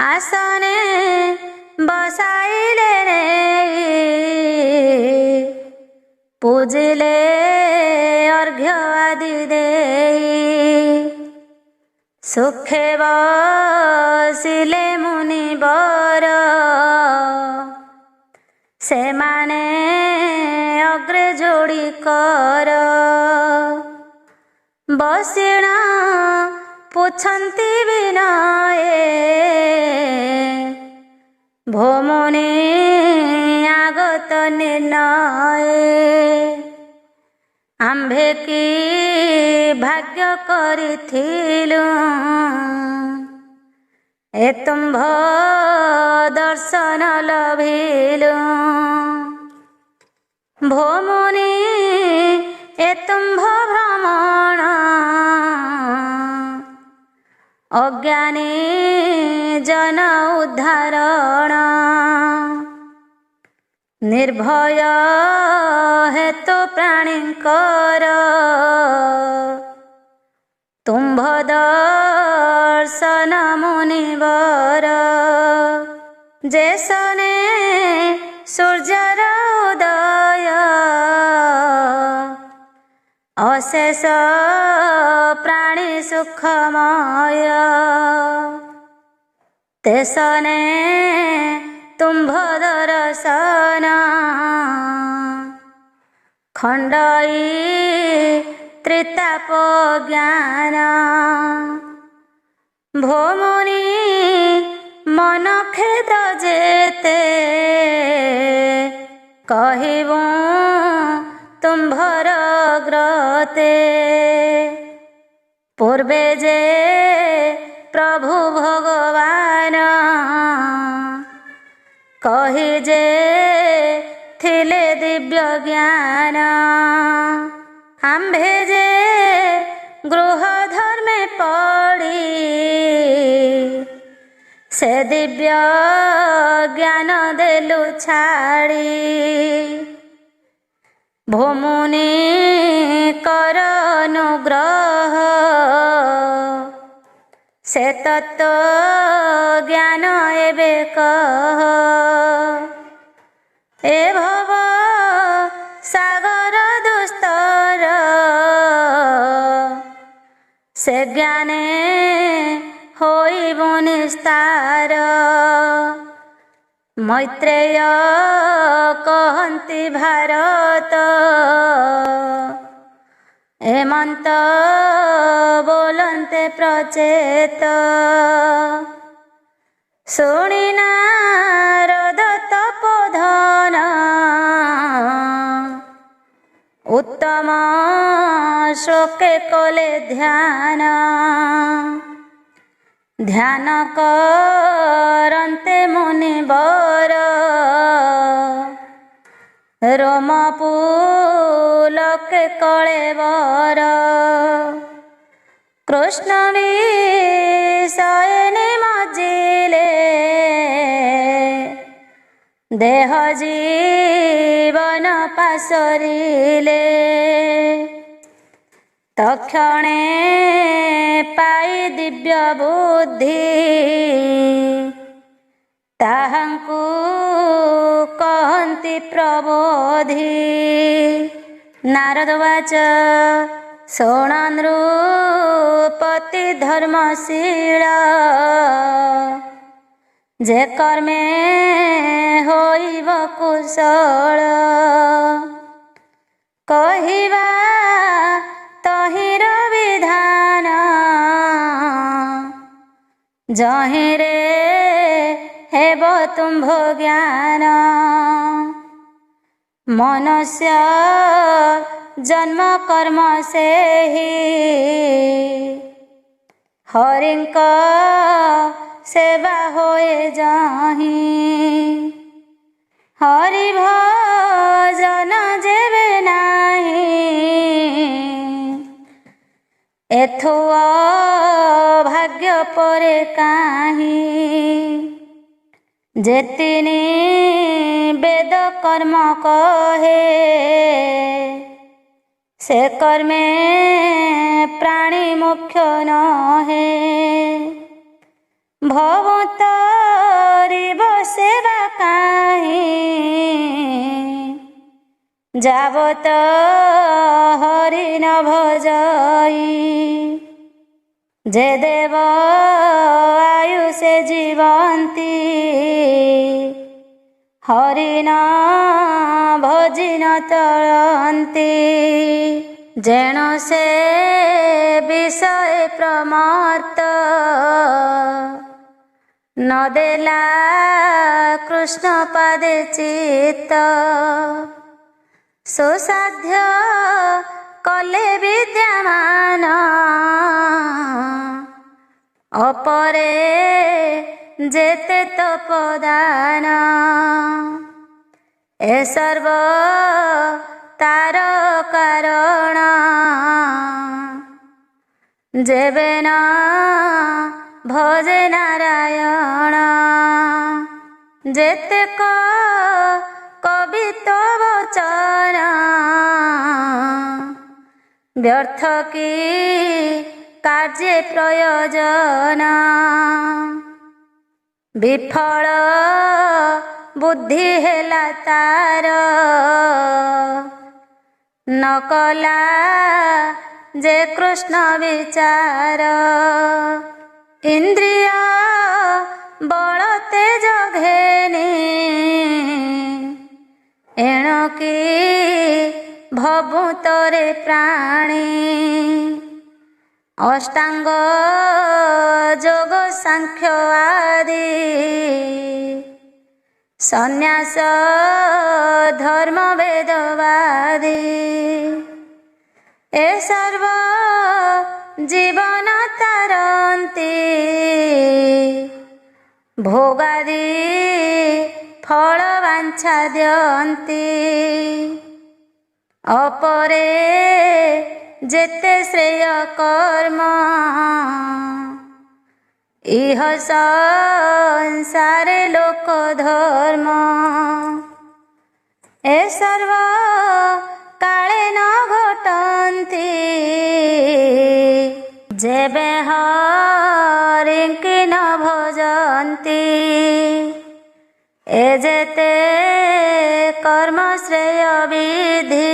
आसने बसाइले रे पूजिले अर्घ्य आदि देई। सुखे बसिले मुनिवर सेमाने अग्रे जोड़ी कर। बसिण पुछंती विनये भोमुनि आगत निर्णय। आम्भे की भाग्य करिथिलु ए तुम्भ दर्शन लभिलु। भोमुनि ए तुम्भ भ्रमण अज्ञानी जन उद्धारण। निर्भय हेतु प्राणीकर तुम्भ दर्शन मुनिवर। जैसने सूर्यर उदय अशेष प्राणी सुखमय। तेसने तुम्भ दर्शन खंडई त्रिताप ज्ञान। भोमुनि मन खेद जेते कहिबु तुम्भर ग्रते। पूर्वे जे प्रभु भगवान कहि जे थिले दिव्य ज्ञान। आम्भे जे गृह धर्मे पड़ी से दिव्य ज्ञान देलु छाड़ी। भोमुनि कर अनुग्रह से तत्व ज्ञान एबे कह। ए भव सागर दुस्तर से ज्ञाने होइबु निस्तार। मैत्रेय कहन्ति भारत हेमंत बोलन्ते प्रचेत। शुणी नारद तपोधन उत्तम श्लोके कले ध्यान। ध्यान करन्ते मुनिवर रोम पुलके कलेवर। कृष्ण विषय निमज्जिले देह जीवन पासरिले। ତକ୍ଷଣେ ପାଇ ଦିବ୍ୟ ବୁଦ୍ଧି ତାହାଙ୍କୁ କହନ୍ତି ପ୍ରବୋଧି। ନାରଦ ବାଚ ଶୁଣ ନୃପତି ଧର୍ମଶୀଳ ଯେ କର୍ମେ ହୋଇବ କୁଶଳ। କହିବା ତହିଁର ବିଧାନ ଯହିଁରେ ହେବ ତୁମ୍ଭ ଜ୍ଞାନ। ମନୁଷ୍ୟ ଜନ୍ମ କର୍ମ ସେହି ହରିଙ୍କ ସେବା ହୋଏ ଯହିଁ। ହରି ଭଜନ ଯେବେ ନାହିଁ ଏଥୁ ଭାଗ୍ୟ ପରେ କାହିଁ। ଯେତିନି ବେଦ କର୍ମ କହେ ସେ କର୍ମେ ପ୍ରାଣୀ ମୋକ୍ଷ ନହେ। ଭବତରିବ ସେବା କାହିଁ ଯାବତ ହରି ନ ଭଜଇ। ଯେ ଦେବ ଆୟୁଷେ ଜୀବନ୍ତି ହରି ନ ଭଜି ନ ତଳନ୍ତି। ଯେଣୁ ସେ ବିଷୟ ପ୍ରମତ୍ତ ନ ଦେଲା କୃଷ୍ଣ ପାଦେ ଚିତ୍ତ। ସୁସାଧ୍ୟ କଲେ ବିଦ୍ୟମାନ ଅପରେ ଯେତେ ତପଦାନ। ଏ ସର୍ବ ତାର କାରଣ ଯେବେ ନ ଭଜେ ନାରାୟଣ। ଯେତେକ କବିତ୍ୱ ବଚନ ବ୍ୟର୍ଥ କି କାର୍ଯ୍ୟ ପ୍ରୟୋଜନ। ବିଫଳ ବୁଦ୍ଧି ହେଲା ତାର ନ କଲା ଯେ କୃଷ୍ଣ ବିଚାର। ଇନ୍ଦ୍ରିୟ ବଳ ତେଜ ଘେନି ଏଣକି ଭଭୂତରେ ପ୍ରାଣୀ। ଅଷ୍ଟାଙ୍ଗ ଯୋଗ ସାଂଖ୍ୟ ଆଦି ସନ୍ନ୍ୟାସ ଧର୍ମ ବେଦବାଦୀ। ଏ ସର୍ବ ଜୀବନ ତାରନ୍ତି ଭୋଗାଦି ଫଳ ବାଞ୍ଛା ଦିଅନ୍ତି। ଅପରେ ଯେତେ ଶ୍ରେୟ କର୍ମ ଇହ ସଂସାରେ ଲୋକ ଧର୍ମ। ଏ ସର୍ବ କାଳେ ନ ଘଟନ୍ତି ଯେବେ ହରିଙ୍କି ନ ଭଜନ୍ତି। ଏ ଯେତେ କର୍ମ ଶ୍ରେୟ ବିଧି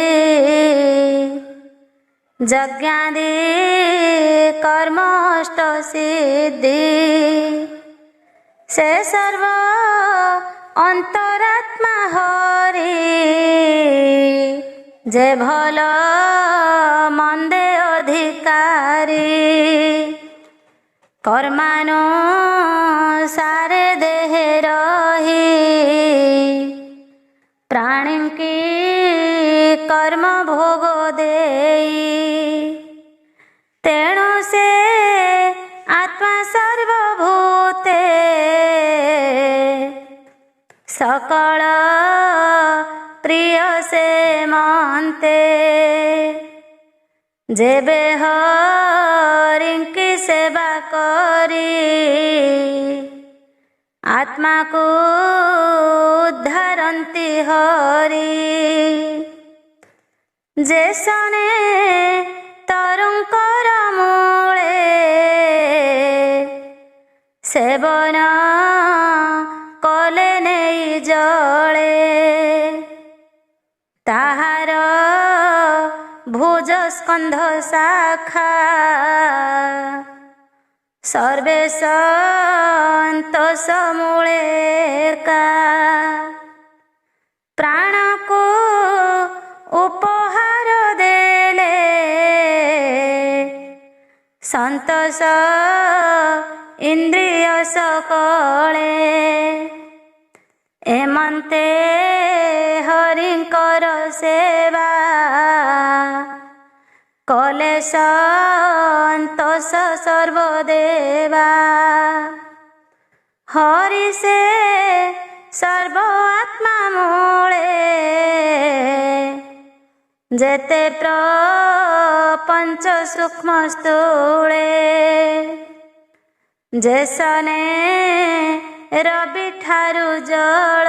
ଯଜ୍ଞାଦି କର୍ମ ଅଷ୍ଟ ସିଦ୍ଧି। ସେ ସର୍ବ ଅନ୍ତରାତ୍ମା ହରି ଯେ ଭଲ ମନ୍ଦେ ଅଧିକାରୀ। କର୍ମାନୁସାରେ ଦେହେ ରହି ପ୍ରାଣୀଙ୍କି କର୍ମ ଭୋଗ ଦେଇ। ତେଣୁ ସେ ଆତ୍ମା ସର୍ବଭୂତେ ସକଳ ପ୍ରିୟ ସେ ମନ୍ତେ। ଯେବେ ହରିଙ୍କି ସେବା କରି ଆତ୍ମାକୁ ଉଦ୍ଧାରନ୍ତି ହରି। ଯେ ସନେ ତରୁଙ୍ଗ ତାଙ୍କର ମୂଳେ ସେବନ କଲେ ନେଇ ଜଳେ। ତାହାର ଭୁଜ ସ୍କନ୍ଧ ଶାଖା ସର୍ବେ ସନ୍ତୋଷ ମୂଳେ ଏକା। ପ୍ରାଣକୁ ଉପହାର ଦେଲେ ସନ୍ତୋଷ ଇନ୍ଦ୍ରିୟ ସକଳେ। ଏମନ୍ତେ ହରିଙ୍କର ସେବା କଲେ ସନ୍ତୋଷ ସର୍ବଦେବା। ହରି ସେ ସର୍ବ ଆତ୍ମା ମୂଳେ ଯେତେ ପ୍ରପଞ୍ଚ ସୂକ୍ଷ୍ମ ସ୍ଥୂଳେ। ଯେସନେ ରବି ଠାରୁ ଜଳ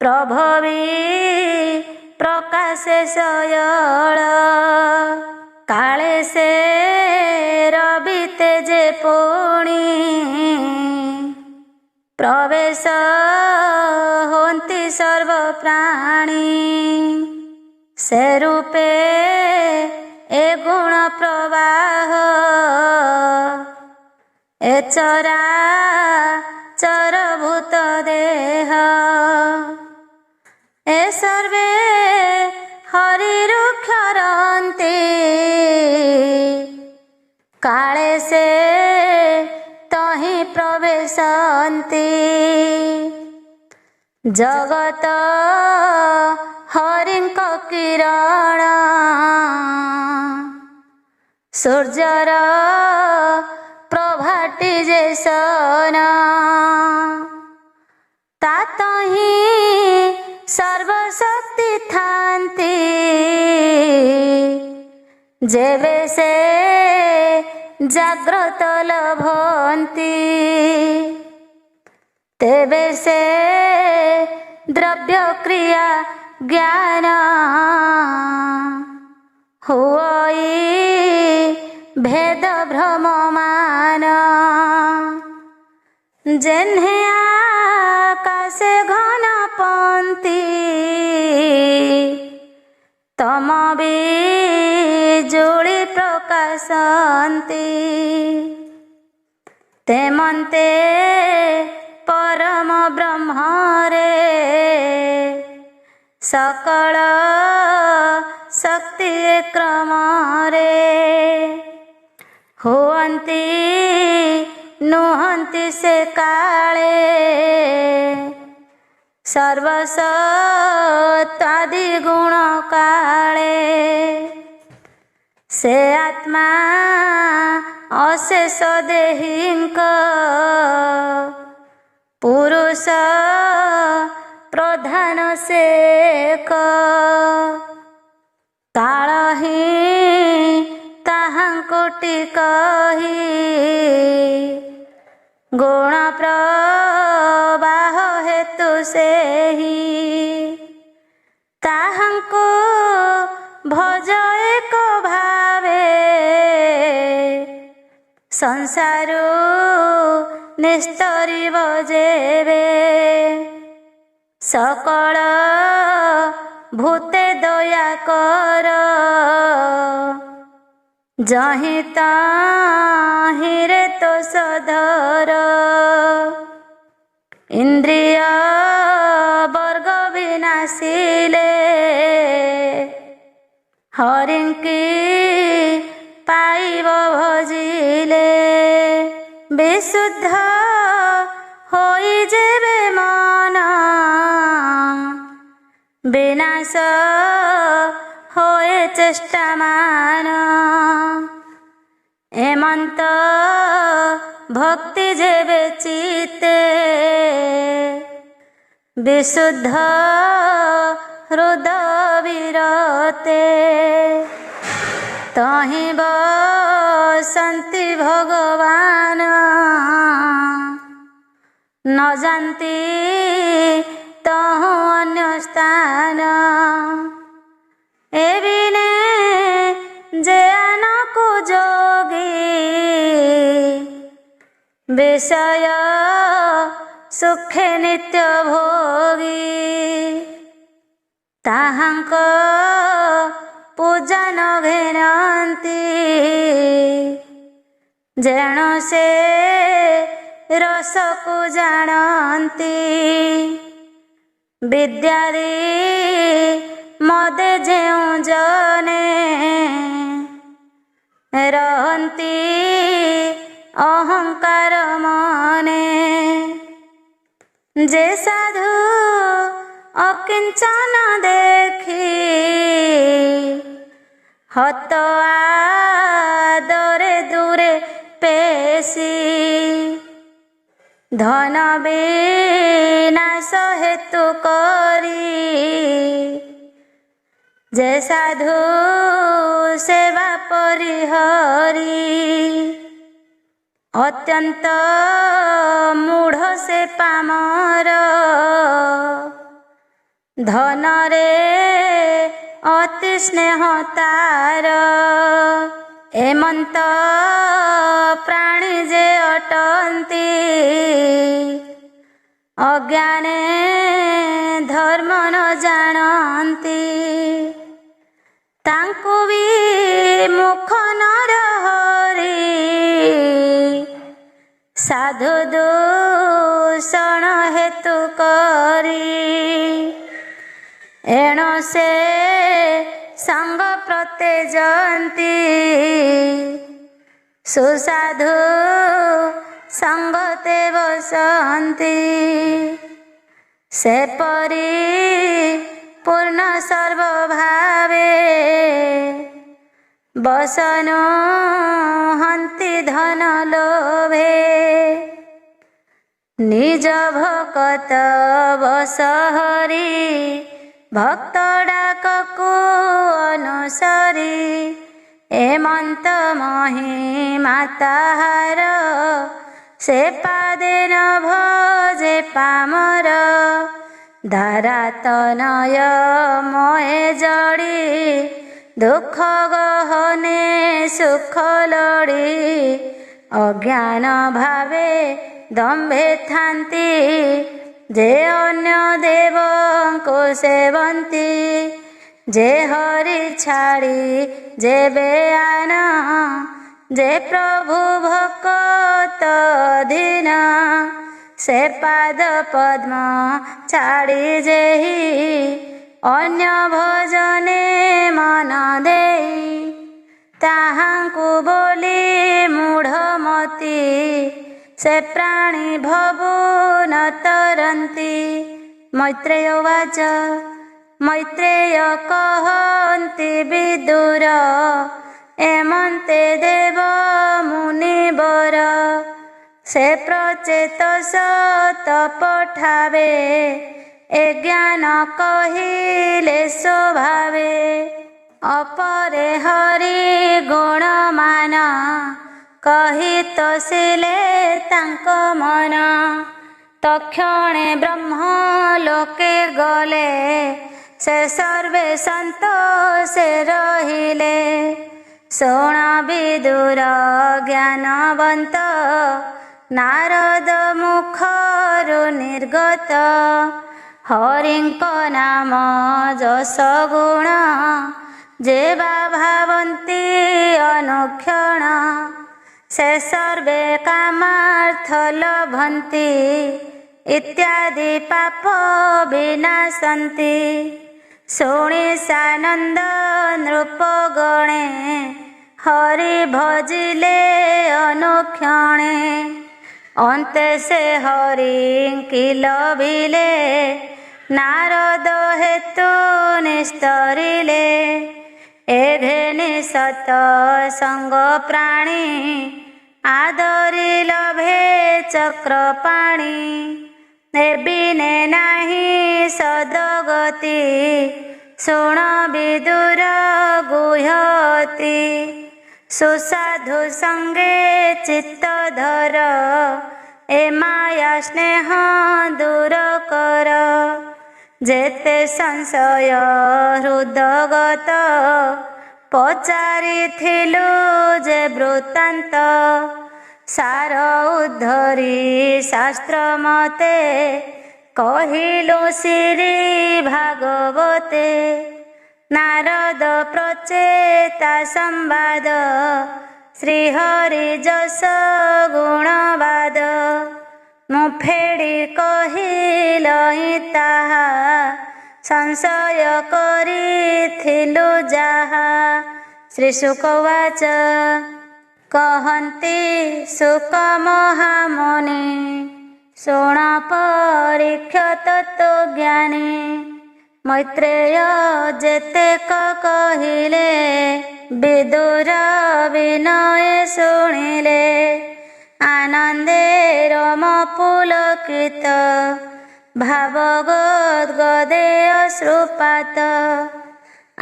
ପ୍ରଭବି ପ୍ରକାଶେ ସୟଳ। କାଳେ ସେ ରବି ତେଜେ ପୁଣି ପ୍ରବେଶ ହୁଅନ୍ତି ସର୍ବ ପ୍ରାଣୀ। ସେ ରୂପେ ଏ ଗୁଣ ପ୍ରବାହ ଏ ଚରାଚର ଭୂତ ଦେହ। ଏ ସର୍ବେ ହରିରୁ କ୍ଷରନ୍ତି କାଳେ ସେ ତହିଁ ପ୍ରବେଶନ୍ତି। ଜଗତ ହରିଙ୍କ କିରଣ ସୂର୍ଯ୍ୟର ପ୍ରଭାଟି ଯେ ସନ। ତା ତହିଁ ସର୍ବଶକ୍ତି ଥାନ୍ତି ଯେବେ ସେ ଜାଗ୍ରତ ଲଭନ୍ତି। ତେବେ ସେ ଦ୍ରବ୍ୟ କ୍ରିୟା ଜ୍ଞାନ ହୁଅଇ ଭେଦ ଭ୍ରମମାନ। ଯେହ୍ନେ ଆକାଶେ ଘନ ପନ୍ତି ତମ ବିଜୁଳି ପ୍ରକାଶନ୍ତି। ତେମନ୍ତେ ପରମ ବ୍ରହ୍ମରେ ସକଳ ଶକ୍ତି କ୍ରମରେ ହୁଅନ୍ତି ନୁହନ୍ତି ସେ କାଳେ। ସର୍ବସତ୍ୱାଦି ଗୁଣ କାଳେ ସେ ଆତ୍ମା ଅଶେଷ ଦେହିଙ୍କ ପୁରୁଷ ପ୍ରଧାନ ସେ ଏକ। କାଳ ହିଁ ତାହାଙ୍କୁ ଟିକହି ଗୁଣ ପ୍ରବାହ ହେତୁ ସେହି। ତାହାଙ୍କୁ ଭଜ ଏକ ଭାବେ ସଂସାରୁ ନିସ୍ତରିବ ଯେବେ। ସକଳ ଭୂତେ ଦୟା କର ଯହିଁ ତହିଁରେ ତୋଷ ଧର। ଇନ୍ଦ୍ରିୟ ବର୍ଗ ବିନାଶିଲେ ହରିଙ୍କି ପାଇବ ଭଜିଲେ। ବିଶୁଦ୍ଧ ହୋଇ ଯେବେ ମନ ବିନାଶ ହୋଏ ଚେଷ୍ଟା ମାନ। ଏମନ୍ତ ଭକ୍ତି ଯେବେ ଚିତେ ବିଶୁଦ୍ଧ ହୃଦ ବିରତେ। ତହିଁ ବସନ୍ତି ଭଗବାନ ନ ଜାନ୍ତି ତହୁଁ ଅନ୍ୟ ସ୍ଥାନ। ଏ ବିନେ विषय सुखे नित्य भोगी ताहांक पूजा न घेरती जेणु से रस को जानती विद्यारी मदे जेउ जने रहती अहंकार मने जे साधु अकिंचन देखी हत आदरे दूरे पेशी धन विनाश हेतु करी जे साधु सेवा परिहरी अत्यंत मूढ़ से पामर धन रे अति स्नेह तार एमंत प्राणी जे अटंती अज्ञाने धर्म न जानती तांकु भी मुख नर हरि साधु दूषण हेतु करी एण से संग प्रत्यजंती सुसाधु संगते बसंती से परी पूर्ण सर्वभावे बसनु हंति धन लोभे निज भक्त बसहरी भक्त डाकु अनुसरी एमंत महिमा ताहार से पादे न भजे पामर धारा तनय मोहे जड़ी दुख गहने सुख लड़ी अज्ञान भावे दम्भे थांती जे अन्य देव को सेवंती जे हरि छाड़ी जे बेआन जे प्रभु भक्त दीन से पाद पद्म छाड़ी जेहि अन्य भजने मन देई ताहांकु बोली मूढ़मती से प्राणी भवु न तरंती। मैत्रेय उवाच मैत्रेय कहन्ति विदुर एमन्ते देव मुनिवर से प्रचेतस तपठावे ए ज्ञान कहिले स्वभावे अपरे हरि गुणमान कही तोसिले तांक मन तक्षणे ब्रह्म लोके गले से सर्वे संतोषे रहिले शोण विदुर ज्ञानवंत नारद मुखरु निर्गत हरिंक नाम जस गुण जेवा भावन्ति अनुक्षण से सर्वे कामार्थ लभन्ति इत्यादि पाप विनाशन्ति शुणि सानंद नृपगणे हरि भजिले अनुक्षणे अन्ते से हरि किल बिले नारद हेतु निस्तरिले एघेनि सत संग प्राणी आदरि लभे चक्रपाणी एबिने नाही सदगति शुण विदुर गुह्यति सुसाधु संगे चित्त धर ए माया स्नेह दूर कर जेते संशय हृदगत पचारिथिलु जे वृत्तांत सार उद्धरी शास्त्र मते कहिलु श्री भागवते नारद प्रचेता संवाद श्रीहरि जस गुणवाद मु फेड़ी कहिलहि ताहा संशय करिथिलु जाहा। श्री शुकवाच कहन्ति शुक महामुनि शुण परीक्ष तत्वज्ञानी मैत्रेय जेतेक कहिले विदुर विनय शुणिले आनंदे रम पुलकित भाव गदगदे अश्रुपात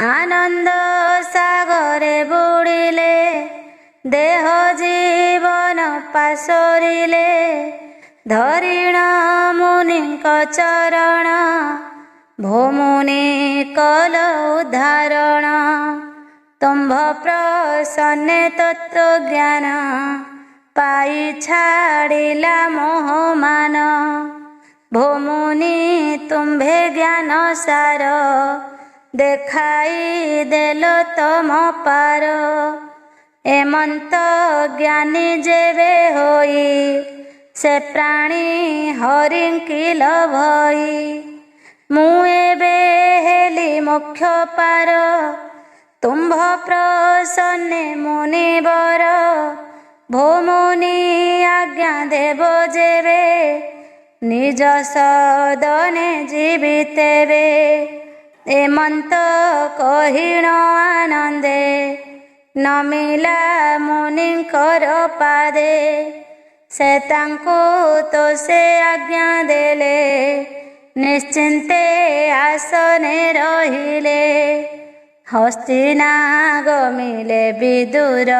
आनंद सागरे बुड़िले देह जीवन पाशरिले धरिण मुनिक चरण भूमुनि कल उद्धारण तुम्भ प्रसन्ने तत्वज्ञान पाई छाड़िला मोहमान भूमुनि तुम्भे ज्ञान सार देखाई देल तम पार एमंत ज्ञानी जेबे होई से प्राणी हरिंकिल भई मु एबे हेली मोक्ष पार तुम्भ प्रसन्ने मुनिवर भूमुनि आज्ञा देव जेबे निज सदने जीवितेबे एमंत कहिण आनंदे नमिला मुनिंकर पादे से तांको तो से आज्ञा देले निश्चिंते आसने रहिले हस्तिना गमिले विदुर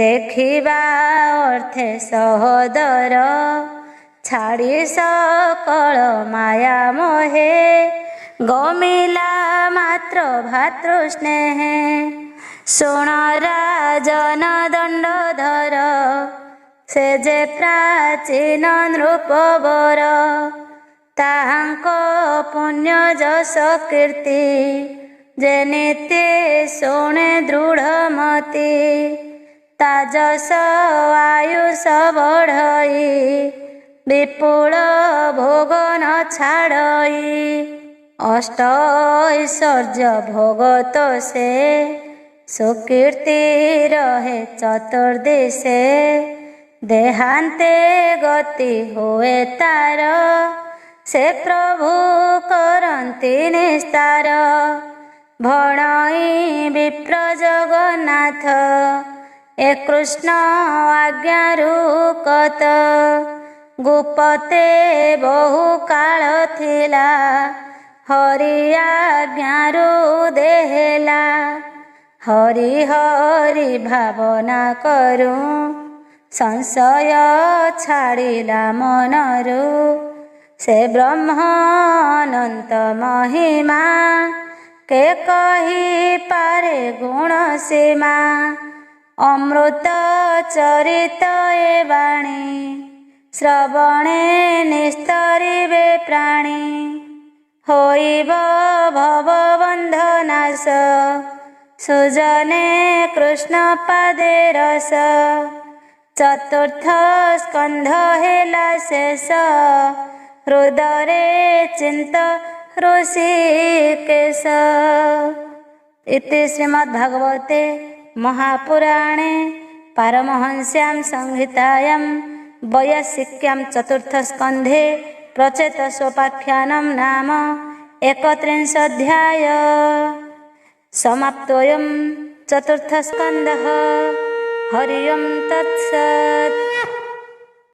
देखिबा अर्थे सहोदर छाड़ी सकल माया मोहे गमिला मात्र भातृ स्नेहे शुण राजन दंडधर से जे प्राचीन नृपवर ताहांको पुण्य जस कीर्ति जे नित्य शुणे दृढ़मति ताजस आयुष बढ़ई विपुल भोग न छाड़ई अष्ट ऐश्वर्य भोग तो से सुकीर्ति रहे चतुर्दिशे देहांते गति हुए तार से प्रभु करंती निस्तार भणई विप्र जगन्नाथ ए कृष्ण आज्ञारु कत गुपते बहु काल थिला हरि आज्ञारु देहेला हरि हरि भावना करू संशय छाड़िला मनरु से ब्रह्म अनंत महिमा के कही पारे गुण सीमा अमृत चरित ए वाणी श्रवणे निस्तरिवे प्राणी होइब भवबंध नाश सुजने कृष्ण पादे रस चतुर्थ स्कंध हेला शेष हृदरे चिंत ऋषिकेश। इति श्रीमद्भागवते महापुराणे पारमहंस्यां संहितायां वैयासिक्यां चतुर्थस्कन्धे प्रचेतसोपाख्यानं नाम 31 समाप्तोऽयं चतुर्थस्कन्धः। हरि ओं तत्सत्।